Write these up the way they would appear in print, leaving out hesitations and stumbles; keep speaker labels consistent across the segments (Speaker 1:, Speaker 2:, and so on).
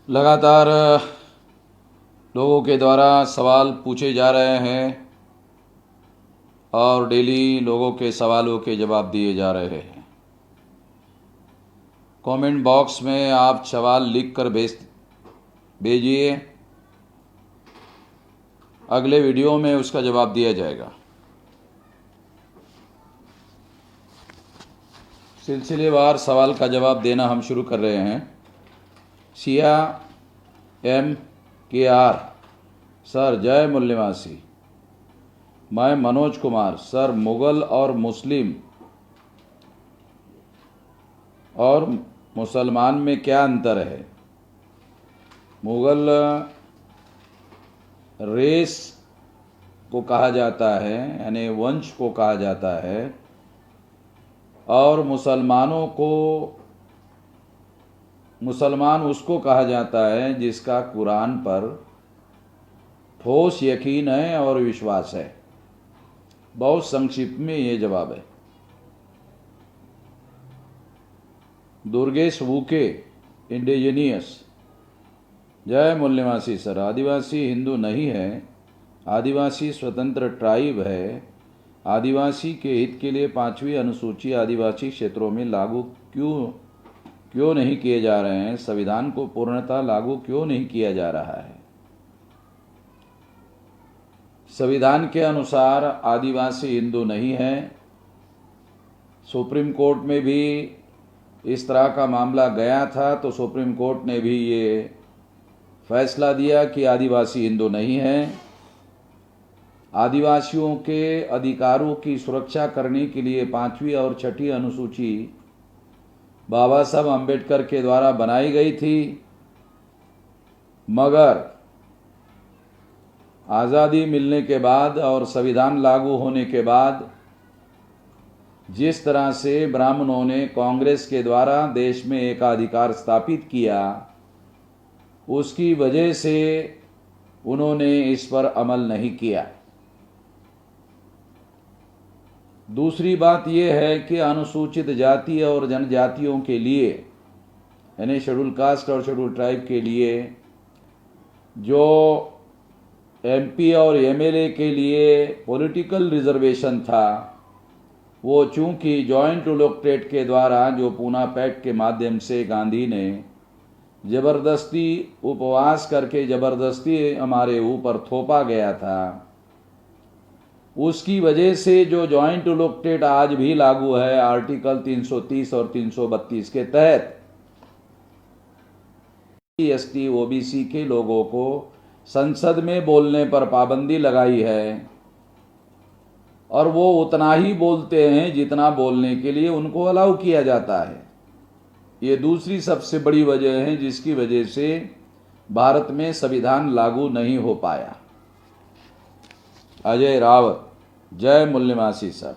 Speaker 1: लगातार लोगों के द्वारा सवाल पूछे जा रहे हैं और डेली लोगों के सवालों के जवाब दिए जा रहे हैं। कमेंट बॉक्स में आप सवाल लिख कर भेजिए, अगले वीडियो में उसका जवाब दिया जाएगा। सिलसिलेवार सवाल का जवाब देना हम शुरू कर रहे हैं। सिया MKR सर, जय मूल्यवासी। मैं मनोज कुमार सर, मुग़ल और मुस्लिम और मुसलमान में क्या अंतर है? मुग़ल रेस को कहा जाता है, यानी वंश को कहा जाता है, और मुसलमान उसको कहा जाता है जिसका कुरान पर ठोस यकीन है और विश्वास है। बहुत संक्षिप्त में ये जवाब है। दुर्गेश वूके इंडिजीनियस, जय मूल्यवासी सर। आदिवासी हिंदू नहीं है, आदिवासी स्वतंत्र ट्राइब है। आदिवासी के हित के लिए 5वीं अनुसूची आदिवासी क्षेत्रों में लागू क्यों नहीं किए जा रहे हैं? संविधान को पूर्णतः लागू क्यों नहीं किया जा रहा है? संविधान के अनुसार आदिवासी हिंदू नहीं है। सुप्रीम कोर्ट में भी इस तरह का मामला गया था तो सुप्रीम कोर्ट ने भी ये फैसला दिया कि आदिवासी हिंदू नहीं है। आदिवासियों के अधिकारों की सुरक्षा करने के लिए 5वीं और 6ठी अनुसूची बाबा साहब अम्बेडकर के द्वारा बनाई गई थी, मगर आज़ादी मिलने के बाद और संविधान लागू होने के बाद जिस तरह से ब्राह्मणों ने कांग्रेस के द्वारा देश में एकाधिकार स्थापित किया, उसकी वजह से उन्होंने इस पर अमल नहीं किया। दूसरी बात यह है कि अनुसूचित जाति और जनजातियों के लिए, यानी शेड्यूल कास्ट और शेड्यूल ट्राइब के लिए, जो MP और MLA के लिए पॉलिटिकल रिजर्वेशन था, वो चूंकि जॉइंट इलेक्टोरेट के द्वारा जो पूना पैक्ट के माध्यम से गांधी ने ज़बरदस्ती उपवास करके ज़बरदस्ती हमारे ऊपर थोपा गया था, उसकी वजह से जो जॉइंट इलेक्टोरेट आज भी लागू है आर्टिकल 330 और 332 के तहत, ST OBC के लोगों को संसद में बोलने पर पाबंदी लगाई है और वो उतना ही बोलते हैं जितना बोलने के लिए उनको अलाउ किया जाता है। ये दूसरी सबसे बड़ी वजह है जिसकी वजह से भारत में संविधान लागू नहीं हो पाया। अजय रावत, जय मूल्यवासी सर।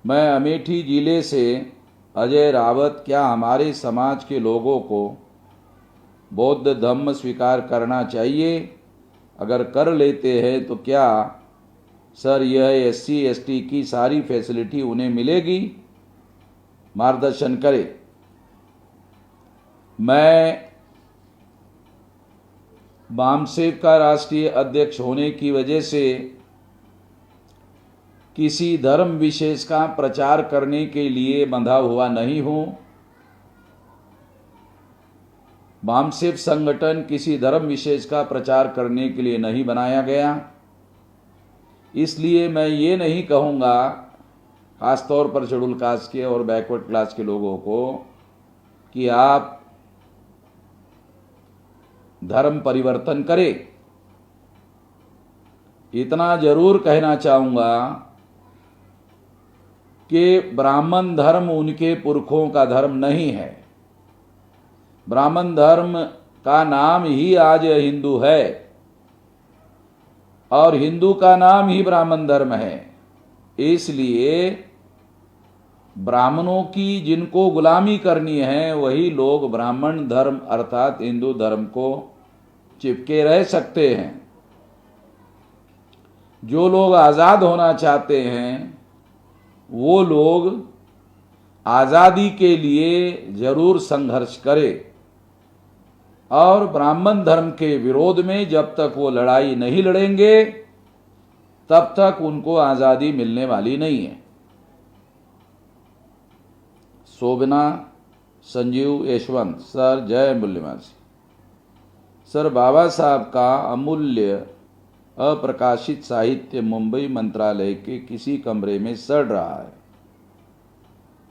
Speaker 1: मैं अमेठी जिले से अजय रावत। क्या हमारे समाज के लोगों को बौद्ध धर्म स्वीकार करना चाहिए? अगर कर लेते हैं तो क्या सर यह SC ST की सारी फैसिलिटी उन्हें मिलेगी? मार्गदर्शन करें। मैं वामसेव का राष्ट्रीय अध्यक्ष होने की वजह से किसी धर्म विशेष का प्रचार करने के लिए बंधा हुआ नहीं हूं। वामसेव संगठन किसी धर्म विशेष का प्रचार करने के लिए नहीं बनाया गया, इसलिए मैं ये नहीं कहूँगा खासतौर पर शेड्यूल कास्ट के और बैकवर्ड क्लास के लोगों को कि आप धर्म परिवर्तन करें। इतना जरूर कहना चाहूँगा कि ब्राह्मण धर्म उनके पुरखों का धर्म नहीं है। ब्राह्मण धर्म का नाम ही आज हिंदू है और हिंदू का नाम ही ब्राह्मण धर्म है। इसलिए ब्राह्मणों की जिनको गुलामी करनी है वही लोग ब्राह्मण धर्म अर्थात हिंदू धर्म को चिपके रह सकते हैं। जो लोग आज़ाद होना चाहते हैं वो लोग आज़ादी के लिए जरूर संघर्ष करें। और ब्राह्मण धर्म के विरोध में जब तक वो लड़ाई नहीं लड़ेंगे तब तक उनको आज़ादी मिलने वाली नहीं है। शोभना संजीव यशवंत सर, जय मूल्यवासी सर। बाबा साहब का अमूल्य अप्रकाशित साहित्य मुंबई मंत्रालय के किसी कमरे में सड़ रहा है।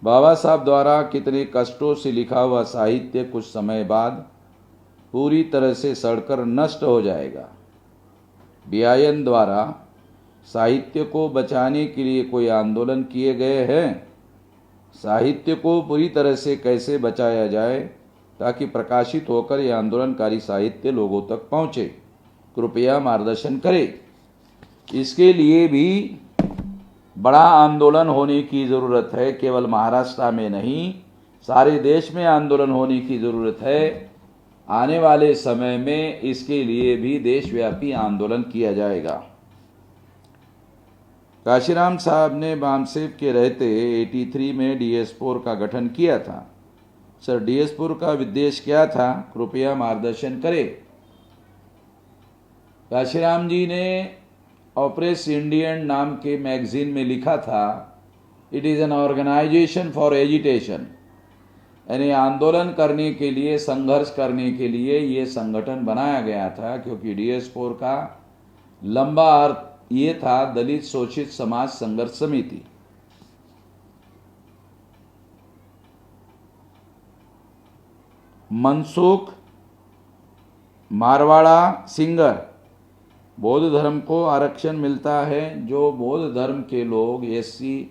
Speaker 1: बाबा साहब द्वारा कितने कष्टों से लिखा हुआ साहित्य कुछ समय बाद पूरी तरह से सड़कर नष्ट हो जाएगा। बीआईएन द्वारा साहित्य को बचाने के लिए कोई आंदोलन किए गए हैं? साहित्य को पूरी तरह से कैसे बचाया जाए ताकि प्रकाशित होकर यह आंदोलनकारी साहित्य लोगों तक पहुँचे, कृपया मार्गदर्शन करें। इसके लिए भी बड़ा आंदोलन होने की ज़रूरत है, केवल महाराष्ट्र में नहीं सारे देश में आंदोलन होने की ज़रूरत है। आने वाले समय में इसके लिए भी देशव्यापी आंदोलन किया जाएगा। काशीराम साहब ने बामसेब के रहते 83 में DS4 का गठन किया था। सर, DS4 का उद्देश्य क्या था, कृपया मार्गदर्शन करें। काशीराम जी ने ऑपरेस इंडियन नाम के मैगजीन में लिखा था, it is an organization for agitation, यानी आंदोलन करने के लिए, संघर्ष करने के लिए ये संगठन बनाया गया था। क्योंकि DS4 का लंबा अर्थ ये था दलित शोषित समाज संघर्ष समिति। मनसुख मारवाड़ा सिंगर, बौद्ध धर्म को आरक्षण मिलता है। जो बौद्ध धर्म के लोग SC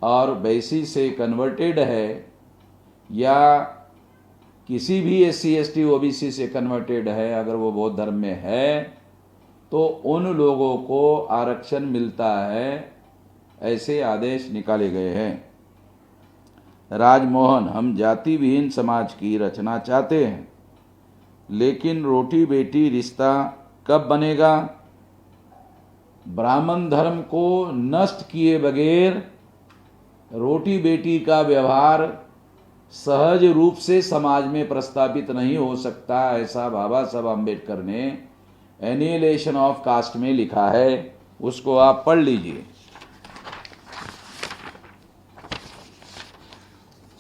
Speaker 1: और BC से कन्वर्टेड है या किसी भी SC ST OBC से कन्वर्टेड है, अगर वो बौद्ध धर्म में है तो उन लोगों को आरक्षण मिलता है, ऐसे आदेश निकाले गए हैं। राजमोहन, हम जाति विहीन समाज की रचना चाहते हैं, लेकिन रोटी बेटी रिश्ता कब बनेगा? ब्राह्मण धर्म को नष्ट किए बगैर रोटी बेटी का व्यवहार सहज रूप से समाज में प्रस्तापित नहीं हो सकता, ऐसा बाबा साहब अम्बेडकर ने एनिहिलेशन ऑफ कास्ट में लिखा है, उसको आप पढ़ लीजिए।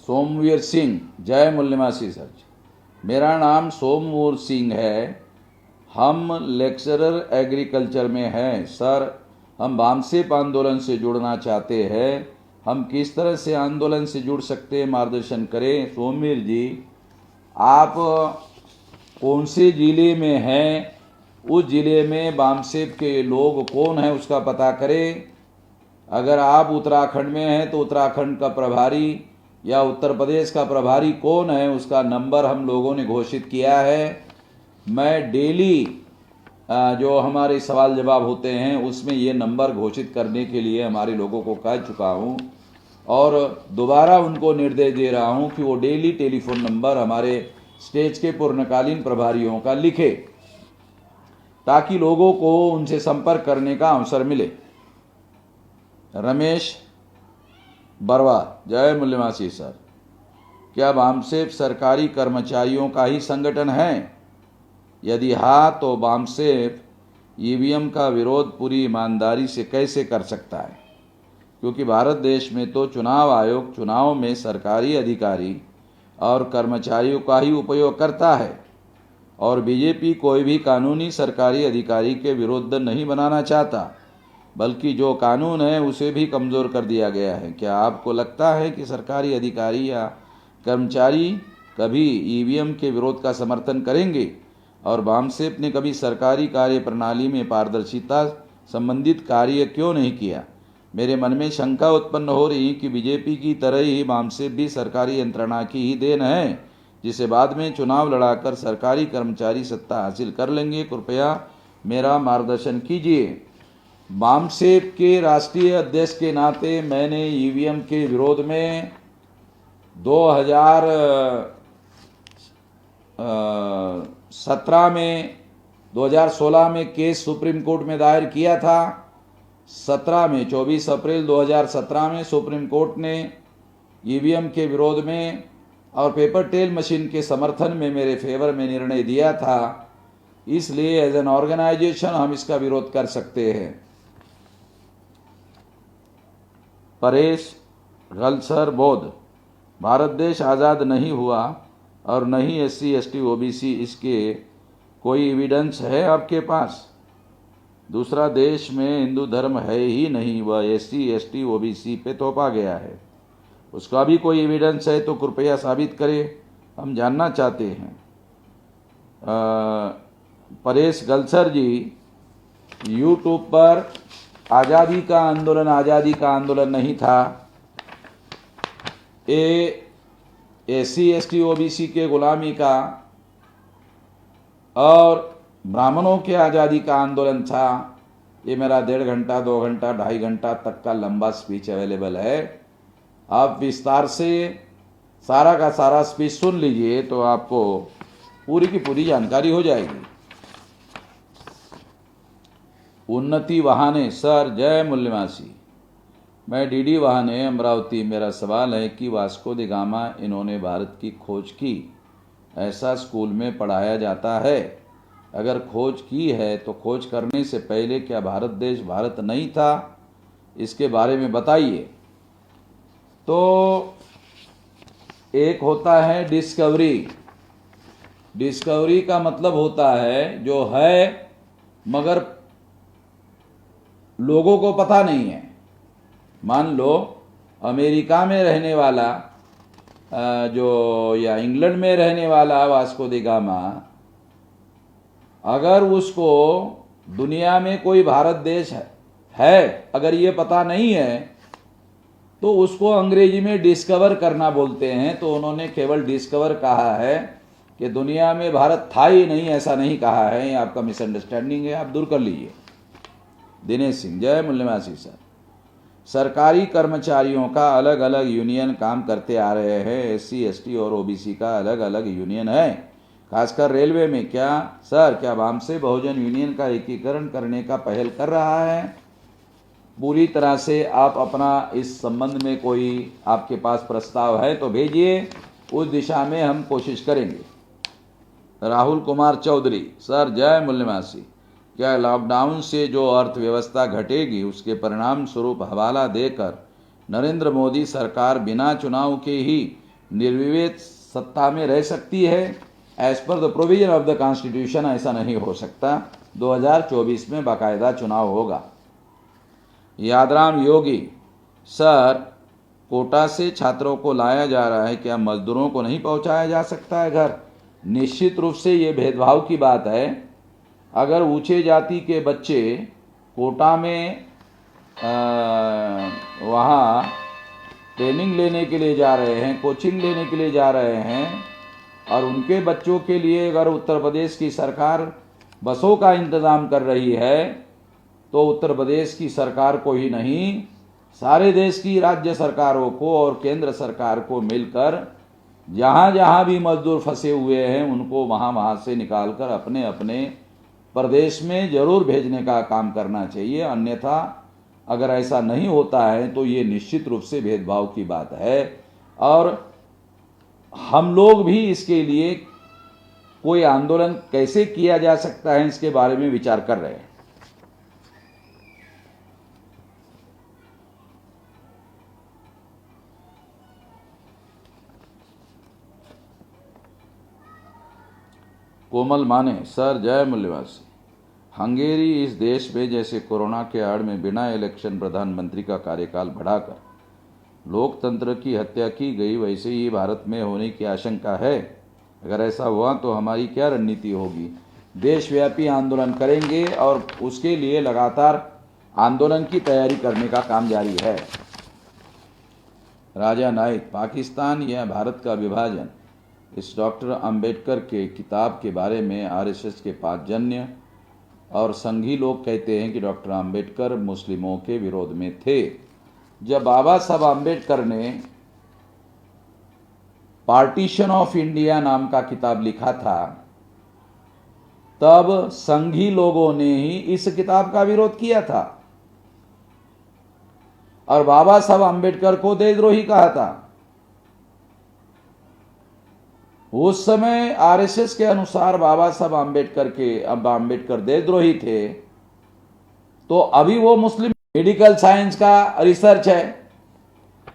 Speaker 1: सोमवीर सिंह, जय मूल्यवासी सर। मेरा नाम सोमवीर सिंह है, हम लेक्चरर एग्रीकल्चर में हैं। सर, हम बामसेब आंदोलन से जुड़ना चाहते हैं, हम किस तरह से आंदोलन से जुड़ सकते हैं, मार्गदर्शन करें। सोमवीर जी, आप कौन से ज़िले में हैं, उस ज़िले में बामसेब के लोग कौन हैं उसका पता करें। अगर आप उत्तराखंड में हैं तो उत्तराखंड का प्रभारी या उत्तर प्रदेश का प्रभारी कौन है उसका नंबर हम लोगों ने घोषित किया है। मैं डेली जो हमारे सवाल जवाब होते हैं उसमें ये नंबर घोषित करने के लिए हमारे लोगों को कह चुका हूँ और दोबारा उनको निर्देश दे रहा हूँ कि वो डेली टेलीफोन नंबर हमारे स्टेज के पूर्णकालीन प्रभारियों का लिखे ताकि लोगों को उनसे संपर्क करने का अवसर मिले। रमेश बरवा, जय मूल्यवासी सर। क्या बामसेब सरकारी कर्मचारियों का ही संगठन है? यदि हाँ तो बामसेब EVM का विरोध पूरी ईमानदारी से कैसे कर सकता है? क्योंकि भारत देश में तो चुनाव आयोग चुनाव में सरकारी अधिकारी और कर्मचारियों का ही उपयोग करता है और बीजेपी कोई भी कानूनी सरकारी अधिकारी के विरुद्ध नहीं बनाना चाहता, बल्कि जो कानून है उसे भी कमज़ोर कर दिया गया है। क्या आपको लगता है कि सरकारी अधिकारी या कर्मचारी कभी EVM के विरोध का समर्थन करेंगे? और बामसेब ने कभी सरकारी कार्य प्रणाली में पारदर्शिता संबंधित कार्य क्यों नहीं किया? मेरे मन में शंका उत्पन्न हो रही कि बीजेपी की तरह ही बामसेब भी सरकारी यंत्रणा की ही देन है, जिसे बाद में चुनाव लड़ाकर सरकारी कर्मचारी सत्ता हासिल कर लेंगे। कृपया मेरा मार्गदर्शन कीजिए। बामसेब के राष्ट्रीय अध्यक्ष के नाते मैंने EVM के विरोध में 2016 में केस सुप्रीम कोर्ट में दायर किया था। 24 अप्रैल 2017 में सुप्रीम कोर्ट ने EVM के विरोध में और पेपर टेल मशीन के समर्थन में मेरे फेवर में निर्णय दिया था, इसलिए एज एन ऑर्गेनाइजेशन हम इसका विरोध कर सकते हैं। परेश गलसर बोध, भारत देश आज़ाद नहीं हुआ और नहीं SC ST OBC, इसके कोई एविडेंस है आपके पास? दूसरा देश में हिंदू धर्म है ही नहीं, वह SC ST OBC पे थोपा गया है, उसका भी कोई एविडेंस है तो कृपया साबित करें, हम जानना चाहते हैं। परेश गलसर जी, यूट्यूब पर आज़ादी का आंदोलन नहीं था, ये SC ST OBC के गुलामी का और ब्राह्मणों के आज़ादी का आंदोलन था। ये मेरा 1.5 घंटा 2 घंटा 2.5 घंटा तक का लंबा स्पीच अवेलेबल है, आप विस्तार से सारा का सारा स्पीच सुन लीजिए तो आपको पूरी की पूरी जानकारी हो जाएगी। उन्नति वहाने, सर जय मूल्यवासी, मैं DD वहाने अमरावती। मेरा सवाल है कि वास्को द गामा इन्होंने भारत की खोज की, ऐसा स्कूल में पढ़ाया जाता है? अगर खोज की है तो खोज करने से पहले क्या भारत देश भारत नहीं था? इसके बारे में बताइए। तो एक होता है डिस्कवरी, डिस्कवरी का मतलब होता है जो है मगर लोगों को पता नहीं है। मान लो अमेरिका में रहने वाला जो या इंग्लैंड में रहने वाला वास्को द गामा, अगर उसको दुनिया में कोई भारत देश है अगर ये पता नहीं है तो उसको अंग्रेजी में डिस्कवर करना बोलते हैं। तो उन्होंने केवल डिस्कवर कहा है कि दुनिया में भारत था ही नहीं, ऐसा नहीं कहा है। ये आपका मिसअंडरस्टैंडिंग है, आप दूर कर लीजिए। दिनेश सिंह, जय मूल्यवासी सर, सरकारी कर्मचारियों का अलग अलग यूनियन काम करते आ रहे हैं, SC ST और OBC का अलग अलग यूनियन है, खासकर रेलवे में। क्या सर, क्या वामसे बहुजन यूनियन का एकीकरण करने का पहल कर रहा है? पूरी तरह से आप अपना इस संबंध में कोई आपके पास प्रस्ताव है तो भेजिए, उस दिशा में हम कोशिश करेंगे। राहुल कुमार चौधरी, सर जय मूल्यवासी, क्या लॉकडाउन से जो अर्थव्यवस्था घटेगी उसके परिणाम स्वरूप हवाला देकर नरेंद्र मोदी सरकार बिना चुनाव के ही निर्विवाद सत्ता में रह सकती है? As per the provision of the constitution ऐसा नहीं हो सकता, 2024 में बाकायदा चुनाव होगा। यादराम योगी, सर कोटा से छात्रों को लाया जा रहा है, क्या मजदूरों को नहीं पहुंचाया जा सकता है घर? निश्चित रूप से ये भेदभाव की बात है। अगर ऊंचे जाति के बच्चे कोटा में वहाँ ट्रेनिंग लेने के लिए जा रहे हैं, कोचिंग लेने के लिए जा रहे हैं, और उनके बच्चों के लिए अगर उत्तर प्रदेश की सरकार बसों का इंतज़ाम कर रही है तो उत्तर प्रदेश की सरकार को ही नहीं, सारे देश की राज्य सरकारों को और केंद्र सरकार को मिलकर जहाँ जहाँ भी मजदूर फंसे हुए हैं उनको वहाँ से निकालकर अपने अपने प्रदेश में जरूर भेजने का काम करना चाहिए। अन्यथा अगर ऐसा नहीं होता है तो ये निश्चित रूप से भेदभाव की बात है, और हम लोग भी इसके लिए कोई आंदोलन कैसे किया जा सकता है इसके बारे में विचार कर रहे हैं। कोमल माने, सर जय मूल्यवासी, हंगेरी इस देश में जैसे कोरोना के आड़ में बिना इलेक्शन प्रधानमंत्री का कार्यकाल बढ़ाकर लोकतंत्र की हत्या की गई, वैसे ही भारत में होने की आशंका है। अगर ऐसा हुआ तो हमारी क्या रणनीति होगी? देशव्यापी आंदोलन करेंगे और उसके लिए लगातार आंदोलन की तैयारी करने का काम जारी है। राजा नाइक, पाकिस्तान या भारत का विभाजन, इस डॉक्टर अंबेडकर के किताब के बारे में RSS के पांचजन्य और संघी लोग कहते हैं कि डॉक्टर अंबेडकर मुस्लिमों के विरोध में थे। जब बाबा साहब अंबेडकर ने पार्टीशन ऑफ इंडिया नाम का किताब लिखा था, तब संघी लोगों ने ही इस किताब का विरोध किया था और बाबा साहब अंबेडकर को देशद्रोही कहा था। उस समय आरएसएस के अनुसार बाबा साहब आम्बेडकर के, अब आम्बेडकर देशद्रोही थे, तो अभी वो मुस्लिम मेडिकल साइंस का रिसर्च है।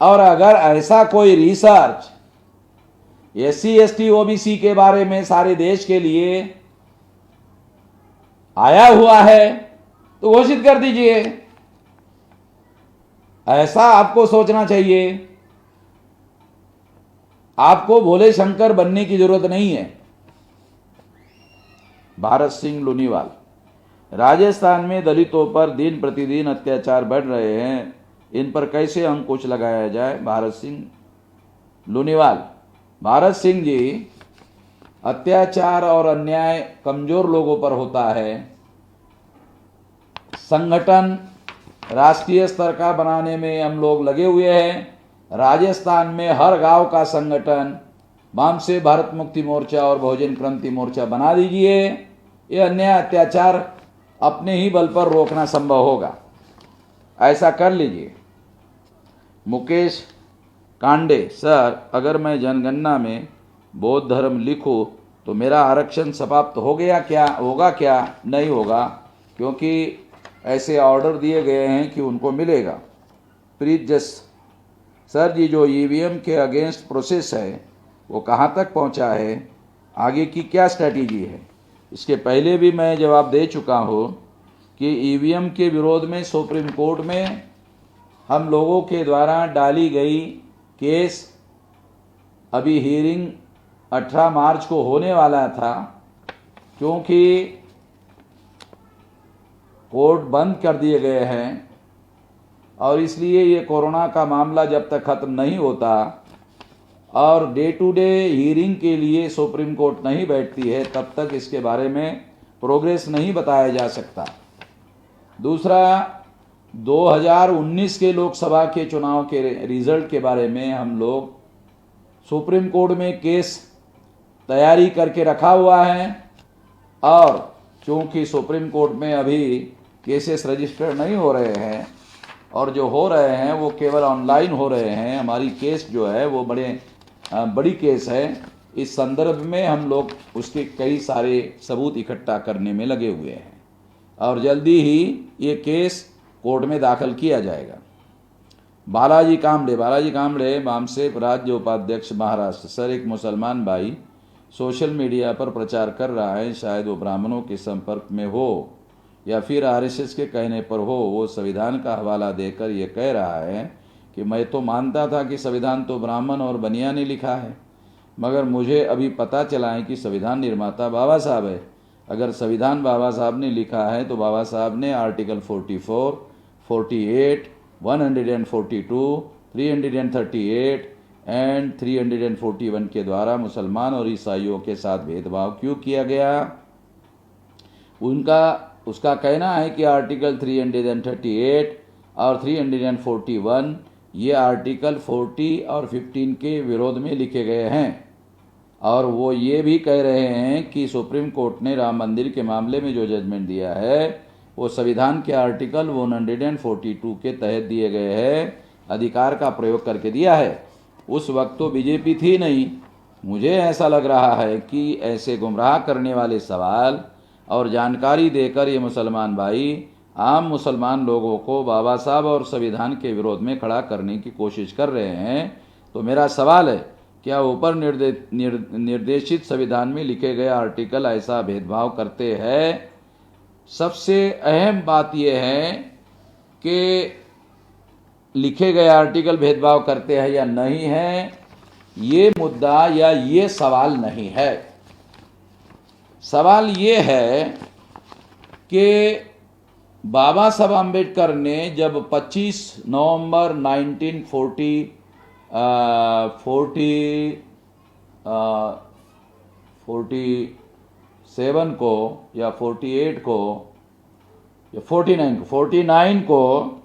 Speaker 1: और अगर ऐसा कोई रिसर्च एससी एसटी ओबीसी के बारे में सारे देश के लिए आया हुआ है तो घोषित कर दीजिए। ऐसा आपको सोचना चाहिए। आपको भोले शंकर बनने की जरूरत नहीं है। भारत सिंह लूनीवाल, राजस्थान में दलितों पर दिन प्रतिदिन अत्याचार बढ़ रहे हैं, इन पर कैसे अंकुश लगाया जाए? भारत सिंह लूनीवाल, भारत सिंह जी, अत्याचार और अन्याय कमजोर लोगों पर होता है। संगठन राष्ट्रीय स्तर का बनाने में हम लोग लगे हुए हैं। राजस्थान में हर गांव का संगठन वाम से भारत मुक्ति मोर्चा और बहुजन क्रांति मोर्चा बना दीजिए। ये अन्याय अत्याचार अपने ही बल पर रोकना संभव होगा। ऐसा कर लीजिए। मुकेश कांडे, सर अगर मैं जनगणना में बौद्ध धर्म लिखूं तो मेरा आरक्षण समाप्त हो गया क्या? होगा क्या? नहीं होगा, क्योंकि ऐसे ऑर्डर दिए गए हैं कि उनको मिलेगा। प्रीत जस, सर जी जो ईवीएम के अगेंस्ट प्रोसेस है वो कहाँ तक पहुँचा है? आगे की क्या स्ट्रैटेजी है? इसके पहले भी मैं जवाब दे चुका हूँ कि ईवीएम के विरोध में सुप्रीम कोर्ट में हम लोगों के द्वारा डाली गई केस, अभी हियरिंग 18 मार्च को होने वाला था, क्योंकि कोर्ट बंद कर दिए गए हैं और इसलिए ये कोरोना का मामला जब तक खत्म नहीं होता और डे टू डे हियरिंग के लिए सुप्रीम कोर्ट नहीं बैठती है तब तक इसके बारे में प्रोग्रेस नहीं बताया जा सकता। दूसरा, 2019 के लोकसभा के चुनाव के रिजल्ट के बारे में हम लोग सुप्रीम कोर्ट में केस तैयारी करके रखा हुआ है और चूंकि सुप्रीम कोर्ट में अभी केसेस रजिस्टर नहीं हो रहे हैं और जो हो रहे हैं वो केवल ऑनलाइन हो रहे हैं, हमारी केस जो है वो बड़ी केस है। इस संदर्भ में हम लोग उसके कई सारे सबूत इकट्ठा करने में लगे हुए हैं और जल्दी ही ये केस कोर्ट में दाखिल किया जाएगा। बालाजी कामड़े वामसेप राज्य उपाध्यक्ष महाराष्ट्र, सर एक मुसलमान भाई सोशल मीडिया पर प्रचार कर रहा है, शायद वो ब्राह्मणों के संपर्क में हो या फिर आरएसएस के कहने पर हो। वो संविधान का हवाला देकर ये कह रहा है कि मैं तो मानता था कि संविधान तो ब्राह्मण और बनिया ने लिखा है, मगर मुझे अभी पता चला है कि संविधान निर्माता बाबा साहब है। अगर संविधान बाबा साहब ने लिखा है तो बाबा साहब ने आर्टिकल 44, 48, 142, 338 एंड 341 के द्वारा मुसलमान और ईसाइयों के साथ भेदभाव क्यों किया गया? उसका कहना है कि आर्टिकल 338 और 341 ये आर्टिकल 40 और 15 के विरोध में लिखे गए हैं और वो ये भी कह रहे हैं कि सुप्रीम कोर्ट ने राम मंदिर के मामले में जो जजमेंट दिया है वो संविधान के आर्टिकल 142 के तहत दिए गए हैं, अधिकार का प्रयोग करके दिया है। उस वक्त तो बीजेपी थी नहीं। मुझे ऐसा लग रहा है कि ऐसे गुमराह करने वाले सवाल और जानकारी देकर ये मुसलमान भाई आम मुसलमान लोगों को बाबा साहब और संविधान के विरोध में खड़ा करने की कोशिश कर रहे हैं। तो मेरा सवाल है, क्या ऊपर निर्देशित संविधान में लिखे गए आर्टिकल ऐसा भेदभाव करते हैं? सबसे अहम बात यह है कि लिखे गए आर्टिकल भेदभाव करते हैं या नहीं है, ये मुद्दा या ये सवाल नहीं है। सवाल ये है कि बाबा साहब आम्बेडकर ने जब 25 नवंबर 1947 को या 48 को या 49 को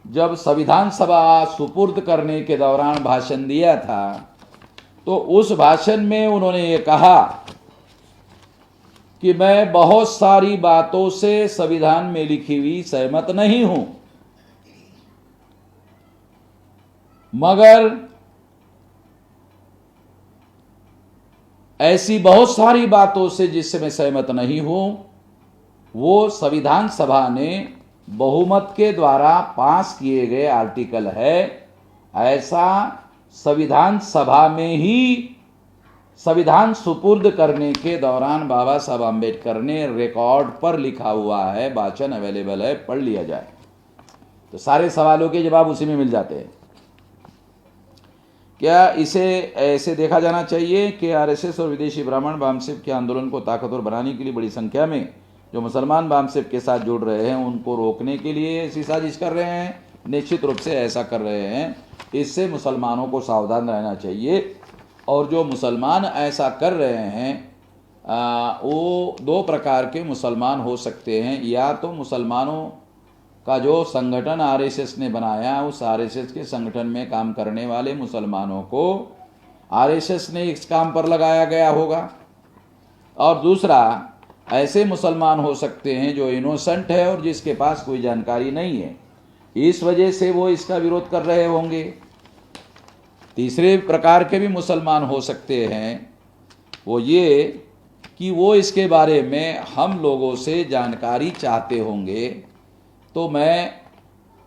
Speaker 1: जब संविधान सभा सुपुर्द करने के दौरान भाषण दिया था तो उस भाषण में उन्होंने ये कहा कि मैं बहुत सारी बातों से संविधान में लिखी हुई सहमत नहीं हूं, मगर ऐसी बहुत सारी बातों से जिससे मैं सहमत नहीं हूं, वो संविधान सभा ने बहुमत के द्वारा पास किए गए आर्टिकल है। ऐसा संविधान सभा में ही संविधान सुपुर्द करने के दौरान बाबा साहब आम्बेडकर ने रिकॉर्ड पर लिखा हुआ है, वाचन अवेलेबल है, पढ़ लिया जाए तो सारे सवालों के जवाब उसी में मिल जाते हैं। क्या इसे ऐसे देखा जाना चाहिए कि आरएसएस और विदेशी ब्राह्मण वामसिफ के आंदोलन को ताकतवर बनाने के लिए बड़ी संख्या में जो मुसलमान वामसिफ के साथ जुड़ रहे हैं उनको रोकने के लिए ऐसी साजिश कर रहे हैं? निश्चित रूप से ऐसा कर रहे हैं। इससे मुसलमानों को सावधान रहना चाहिए। और जो मुसलमान ऐसा कर रहे हैं वो दो प्रकार के मुसलमान हो सकते हैं। या तो मुसलमानों का जो संगठन आरएसएस ने बनाया, उस आरएसएस के संगठन में काम करने वाले मुसलमानों को आरएसएस ने इस काम पर लगाया गया होगा। और दूसरा, ऐसे मुसलमान हो सकते हैं जो इनोसेंट है और जिसके पास कोई जानकारी नहीं है, इस वजह से वो इसका विरोध कर रहे होंगे। तीसरे प्रकार के भी मुसलमान हो सकते हैं, वो ये कि वो इसके बारे में हम लोगों से जानकारी चाहते होंगे। तो मैं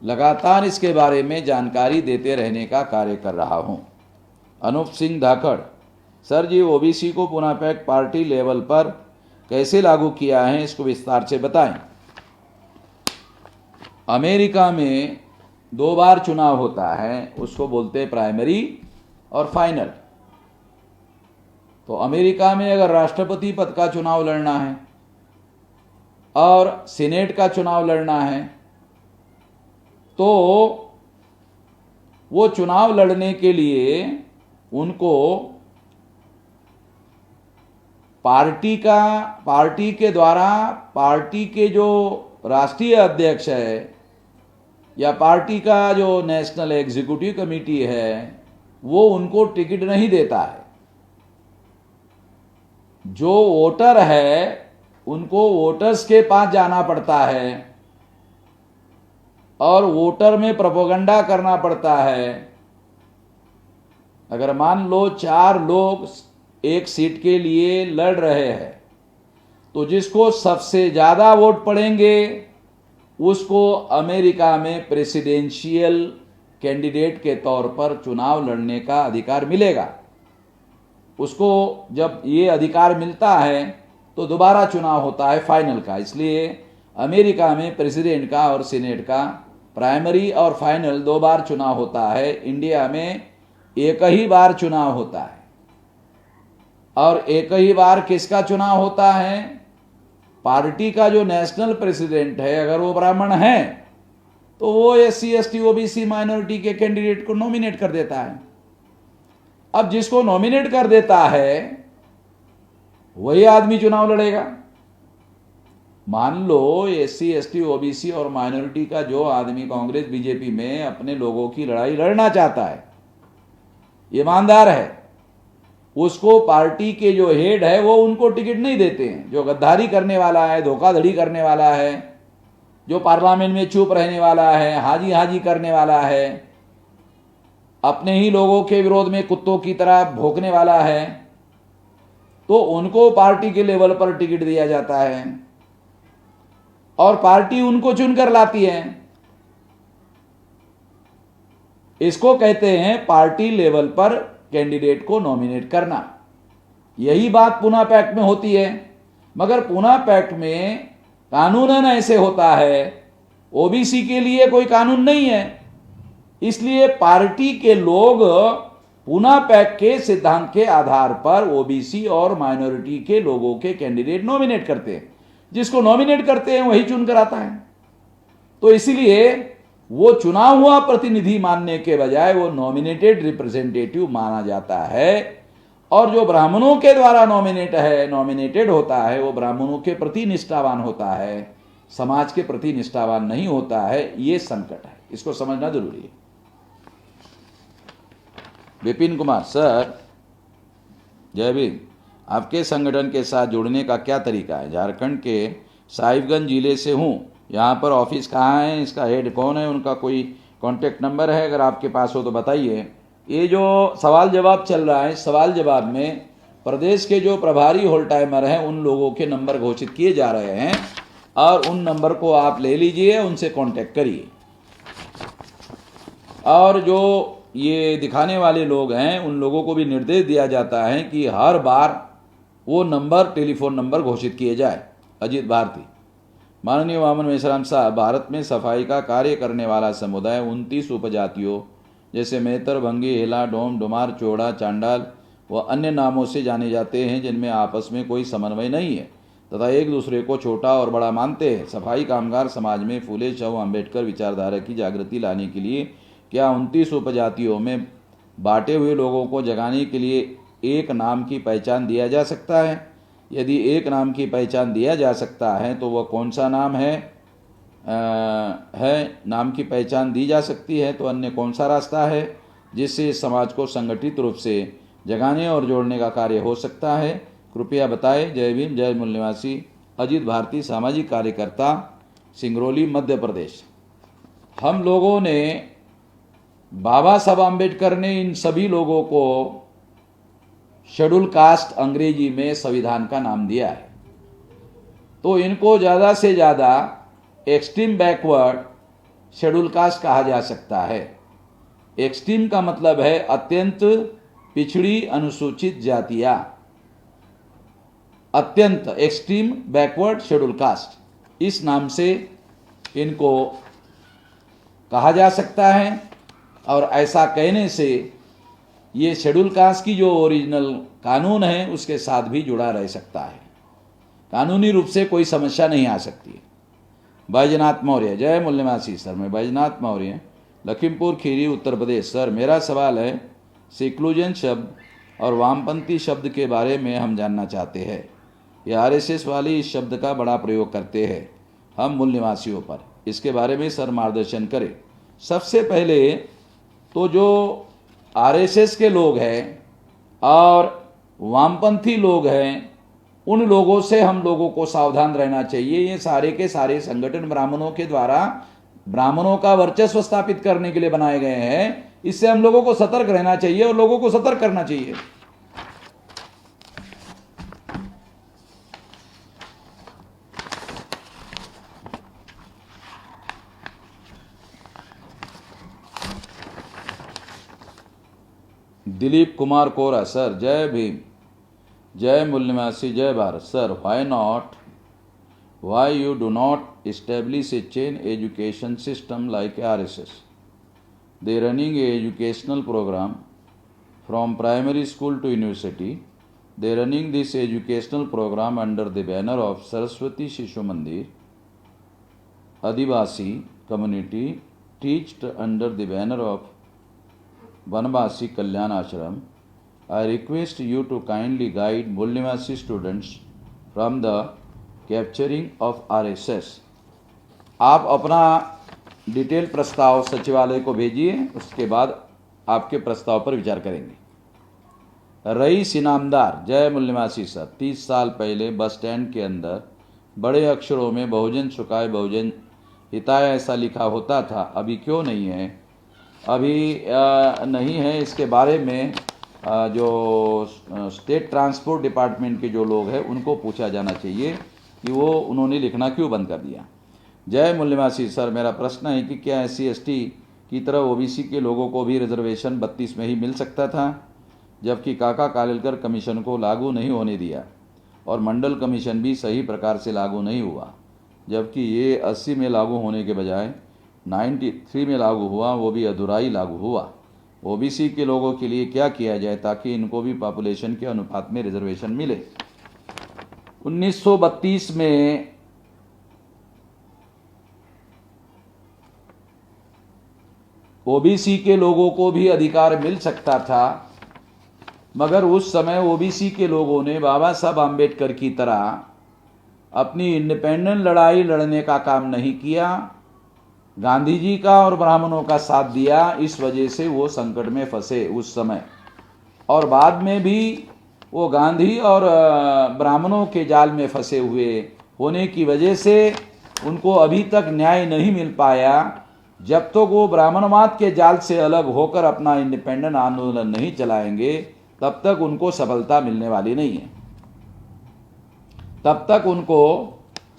Speaker 1: लगातार इसके बारे में जानकारी देते रहने का कार्य कर रहा हूं। अनूप सिंह धाकड़, सर जी ओबीसी को पुनः पैक पार्टी लेवल पर कैसे लागू किया है, इसको विस्तार से बताएं। अमेरिका में 2 बार चुनाव होता है, उसको बोलते हैं प्राइमरी और फाइनल। तो अमेरिका में अगर राष्ट्रपति पद का चुनाव लड़ना है और सीनेट का चुनाव लड़ना है तो वो चुनाव लड़ने के लिए उनको पार्टी के द्वारा पार्टी के जो राष्ट्रीय अध्यक्ष है या पार्टी का जो नेशनल एग्जीक्यूटिव कमेटी है वो उनको टिकट नहीं देता है। जो वोटर है उनको वोटर्स के पास जाना पड़ता है और वोटर में प्रोपेगेंडा करना पड़ता है। अगर मान लो 4 लोग एक सीट के लिए लड़ रहे हैं तो जिसको सबसे ज्यादा वोट पड़ेंगे उसको अमेरिका में प्रेसिडेंशियल कैंडिडेट के तौर पर चुनाव लड़ने का अधिकार मिलेगा। उसको जब ये अधिकार मिलता है तो दोबारा चुनाव होता है फाइनल का। इसलिए अमेरिका में प्रेसिडेंट का और सीनेट का प्राइमरी और फाइनल 2 बार चुनाव होता है। इंडिया में एक ही बार चुनाव होता है। और एक ही बार किसका चुनाव होता है? पार्टी का जो नेशनल प्रेसिडेंट है अगर वो ब्राह्मण है तो वो SC ST OBC माइनॉरिटी के कैंडिडेट को नॉमिनेट कर देता है। अब जिसको नॉमिनेट कर देता है वही आदमी चुनाव लड़ेगा। मान लो SC ST OBC और माइनॉरिटी का जो आदमी कांग्रेस बीजेपी में अपने लोगों की लड़ाई लड़ना चाहता है, ईमानदार है, उसको पार्टी के जो हेड है वो उनको टिकट नहीं देते हैं। जो गद्दारी करने वाला है, धोखाधड़ी करने वाला है, जो पार्लियामेंट में चुप रहने वाला है, हाजी हाजी करने वाला है, अपने ही लोगों के विरोध में कुत्तों की तरह भौंकने वाला है, तो उनको पार्टी के लेवल पर टिकट दिया जाता है और पार्टी उनको चुनकर लाती है। इसको कहते हैं पार्टी लेवल पर कैंडिडेट को नॉमिनेट करना। यही बात पूना पैक्ट में होती है। मगर पूना पैक्ट में कानूनन ऐसे होता है, ओबीसी के लिए कोई कानून नहीं है। इसलिए पार्टी के लोग पूना पैक्ट के सिद्धांत के आधार पर ओबीसी और माइनॉरिटी के लोगों के कैंडिडेट नॉमिनेट करते हैं। जिसको नॉमिनेट करते हैं वही चुनकर आता है। तो इसीलिए वो चुना हुआ प्रतिनिधि मानने के बजाय वो नॉमिनेटेड रिप्रेजेंटेटिव माना जाता है। और जो ब्राह्मणों के द्वारा नॉमिनेटेड होता है वो ब्राह्मणों के प्रति निष्ठावान होता है, समाज के प्रति निष्ठावान नहीं होता है। ये संकट है, इसको समझना जरूरी है। विपिन कुमार, सर जय भीम, आपके संगठन के साथ जुड़ने का क्या तरीका है? झारखंड के साहिबगंज जिले से हूँ। यहाँ पर ऑफिस कहाँ है, इसका हेड कौन है, उनका कोई कॉन्टेक्ट नंबर है? अगर आपके पास हो तो बताइए। ये जो सवाल जवाब चल रहा है, सवाल जवाब में प्रदेश के जो प्रभारी होल टाइमर हैं उन लोगों के नंबर घोषित किए जा रहे हैं और उन नंबर को आप ले लीजिए, उनसे कांटेक्ट करिए। और जो ये दिखाने वाले लोग हैं उन लोगों को भी निर्देश दिया जाता है कि हर बार वो नंबर, टेलीफोन नंबर घोषित किए जाए। अजीत भारती। माननीय वामन मेश्राम साहब, भारत में सफाई का कार्य करने वाला समुदाय 29 उपजातियों जैसे मेहतर, भंगी, हेला, डोम, डुमार, चोड़ा, चांडाल व अन्य नामों से जाने जाते हैं, जिनमें आपस में कोई समन्वय नहीं है तथा एक दूसरे को छोटा और बड़ा मानते हैं। सफाई कामगार समाज में फूले शव अम्बेडकर विचारधारा की जागृति लाने के लिए क्या 29 उपजातियों में बांटे हुए लोगों को जगाने के लिए एक नाम की पहचान दिया जा सकता है? यदि एक नाम की पहचान दिया जा सकता है तो वह कौन सा नाम है? नाम की पहचान दी जा सकती है तो अन्य कौन सा रास्ता है जिससे इस समाज को संगठित रूप से जगाने और जोड़ने का कार्य हो सकता है? कृपया बताएं। जय भीम, जय मूल निवासी। अजीत भारती, सामाजिक कार्यकर्ता, सिंगरौली, मध्य प्रदेश। हम लोगों ने, बाबा साहब आम्बेडकर ने इन सभी लोगों को शेड्यूल कास्ट अंग्रेजी में संविधान का नाम दिया है, तो इनको ज़्यादा से ज़्यादा एक्सट्रीम बैकवर्ड शेड्यूल कास्ट कहा जा सकता है। एक्सट्रीम का मतलब है अत्यंत पिछड़ी अनुसूचित जातियां, अत्यंत एक्सट्रीम बैकवर्ड शेड्यूल कास्ट, इस नाम से इनको कहा जा सकता है। और ऐसा कहने से ये शेड्यूल कास्ट की जो ओरिजिनल कानून है उसके साथ भी जुड़ा रह सकता है, कानूनी रूप से कोई समस्या नहीं आ सकती है। बैजनाथ मौर्य। जय मूल निवासी सर, मैं बैजनाथ मौर्य, लखीमपुर खीरी, उत्तर प्रदेश। सर, मेरा सवाल है, सेक्युलरिज्म शब्द और वामपंथी शब्द के बारे में हम जानना चाहते हैं। ये आरएसएस वाले इस शब्द का बड़ा प्रयोग करते हैं हम मूल निवासियों पर, इसके बारे में सर मार्गदर्शन करें। सबसे पहले तो जो आरएसएस के लोग हैं और वामपंथी लोग हैं, उन लोगों से हम लोगों को सावधान रहना चाहिए। ये सारे के सारे संगठन ब्राह्मणों के द्वारा ब्राह्मणों का वर्चस्व स्थापित करने के लिए बनाए गए हैं। इससे हम लोगों को सतर्क रहना चाहिए और लोगों को सतर्क करना चाहिए। दिलीप कुमार कोरा। सर, जय भीम, जय मूल निवासी, जय Bharat. Sir, why you do not establish a chain education system like RSS? They running a educational program from primary school to university. They running this educational program under the banner of Saraswati Shishu Mandir, Adivasi community, teached under the banner of Vanvasi Kalyan Ashram. I request you to kindly guide Mulnivasi students from the capturing of RSS. आप अपना detail प्रस्ताव सचिवालय को भेजिए, उसके बाद आपके प्रस्ताव पर विचार करेंगे। रईस इनामदार। जय मूल निवासी सर, 30 साल पहले बस स्टैंड के अंदर बड़े अक्षरों में बहुजन सुखाय बहुजन हिताय ऐसा लिखा होता था, अभी क्यों नहीं है? अभी नहीं है, इसके बारे में जो स्टेट ट्रांसपोर्ट डिपार्टमेंट के जो लोग हैं उनको पूछा जाना चाहिए कि वो उन्होंने लिखना क्यों बंद कर दिया। जय मूल निवासी सर, मेरा प्रश्न है कि क्या SC ST की तरह OBC के लोगों को भी रिजर्वेशन 32 में ही मिल सकता था, जबकि काका कालेलकर कमीशन को लागू नहीं होने दिया और मंडल कमीशन भी सही प्रकार से लागू नहीं हुआ, जबकि ये 80 में लागू होने के बजाय 93 में लागू हुआ, वो भी अधूराई लागू हुआ। OBC के लोगों के लिए क्या किया जाए ताकि इनको भी पॉपुलेशन के अनुपात में रिजर्वेशन मिले? 1932 में OBC के लोगों को भी अधिकार मिल सकता था, मगर उस समय OBC के लोगों ने बाबा साहब आम्बेडकर की तरह अपनी इंडिपेंडेंट लड़ाई लड़ने का काम नहीं किया, गांधी जी का और ब्राह्मणों का साथ दिया। इस वजह से वो संकट में फंसे उस समय, और बाद में भी वो गांधी और ब्राह्मणों के जाल में फंसे हुए होने की वजह से उनको अभी तक न्याय नहीं मिल पाया। जब तक वो ब्राह्मणवाद के जाल से अलग होकर अपना इंडिपेंडेंट आंदोलन नहीं चलाएंगे, तब तक उनको सफलता मिलने वाली नहीं है। तब तक उनको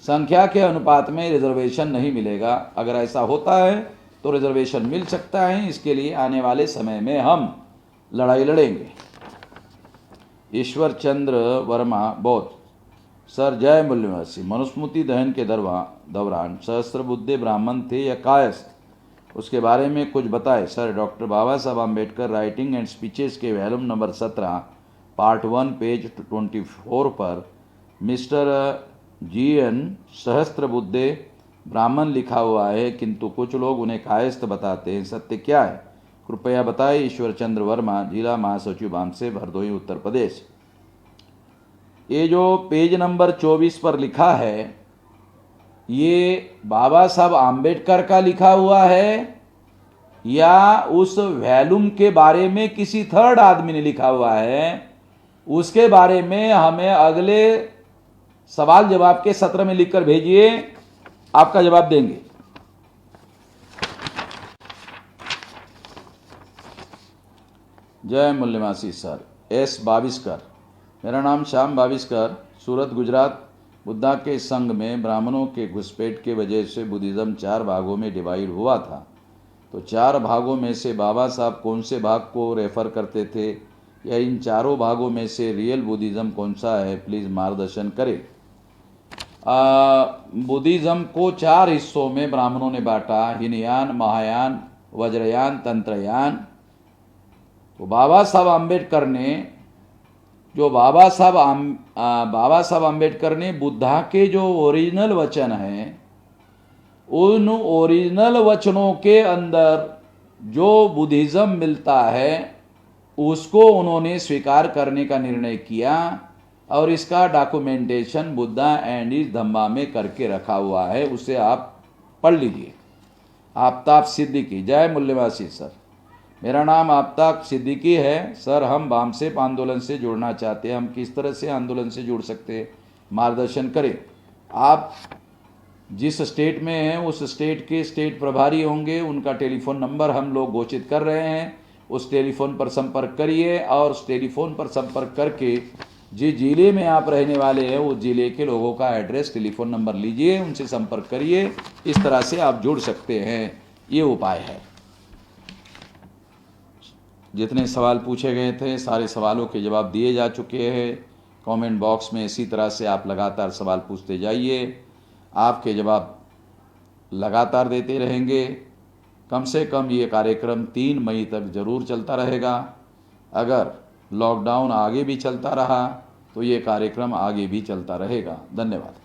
Speaker 1: संख्या के अनुपात में रिजर्वेशन नहीं मिलेगा। अगर ऐसा होता है तो रिजर्वेशन मिल सकता है। इसके लिए आने वाले समय में हम लड़ाई लड़ेंगे। ईश्वर चंद्र वर्मा बौद्ध। सर जय मूल्यवासी। मनुस्मृति दहन के दौरान सहस्त्रबुद्धे ब्राह्मण थे या कायस्थ, उसके बारे में कुछ बताएं। Sir doctor Baba Saheb Ambedkar writing and speeches के वॉल्यूम नंबर 17 पार्ट 1 पेज 24 पर मिस्टर GN सहस्त्रबुद्धे ब्राह्मण लिखा हुआ है, किंतु कुछ लोग उन्हें कायस्थ बताते हैं। सत्य क्या है? कृपया बताएं। ईश्वर चंद्र वर्मा, जिला महासचिव बामसे, भरदोई, उत्तर प्रदेश। ये जो पेज नंबर 24 पर लिखा है, ये बाबा साहब आम्बेडकर का लिखा हुआ है या उस वॉल्यूम के बारे में किसी थर्ड आदमी ने लिखा हुआ है? उसके बारे में हमें अगले सवाल जवाब के सत्र में लिखकर भेजिए, आपका जवाब देंगे। जय मूल्यवासी। Sir S Baviskar. मेरा नाम श्याम बाविस्कर, सूरत गुजरात। बुद्धा के संघ में ब्राह्मणों के घुसपैठ के वजह से बुद्धिज़्म 4 भागों में डिवाइड हुआ था। तो 4 भागों में से बाबा साहब कौन से भाग को रेफर करते थे, या इन चारों भागों में से रियल बुद्धिज़्म कौन सा है? प्लीज़ मार्गदर्शन करें। बुद्धिज़्म को 4 हिस्सों में ब्राह्मणों ने बांटा, हीनयान, महायान, वज्रयान, तंत्रयान। तो बाबा साहब आम्बेडकर ने बाबा साहब आम्बेडकर ने बुद्धा के जो ओरिजिनल वचन हैं, उन ओरिजिनल वचनों के अंदर जो बुद्धिज़्म मिलता है उसको उन्होंने स्वीकार करने का निर्णय किया, और इसका डॉक्यूमेंटेशन बुद्धा एंड इस धम्मा में करके रखा हुआ है, उसे आप पढ़ लीजिए। आफ्ताब सिद्दीकी। जय मूल्यवासी। सर मेरा नाम आफ्ताब सिद्दीकी है। सर हम बामसेप आंदोलन से जुड़ना चाहते हैं, हम किस तरह से आंदोलन से जुड़ सकते हैं? मार्गदर्शन करें। आप जिस स्टेट में हैं उस स्टेट के स्टेट प्रभारी होंगे, उनका टेलीफोन नंबर हम लोग घोषित कर रहे हैं। उस टेलीफोन पर संपर्क करिए, और उस टेलीफोन पर संपर्क करके जिस जिले में आप रहने वाले हैं उस जिले के लोगों का एड्रेस, टेलीफोन नंबर लीजिए, उनसे संपर्क करिए। इस तरह से आप जुड़ सकते हैं। ये उपाय है। जितने सवाल पूछे गए थे सारे सवालों के जवाब दिए जा चुके हैं। कमेंट बॉक्स में इसी तरह से आप लगातार सवाल पूछते जाइए, आपके जवाब लगातार देते रहेंगे। कम से कम ये कार्यक्रम 3 मई तक ज़रूर चलता रहेगा। अगर लॉकडाउन आगे भी चलता रहा तो ये कार्यक्रम आगे भी चलता रहेगा। धन्यवाद।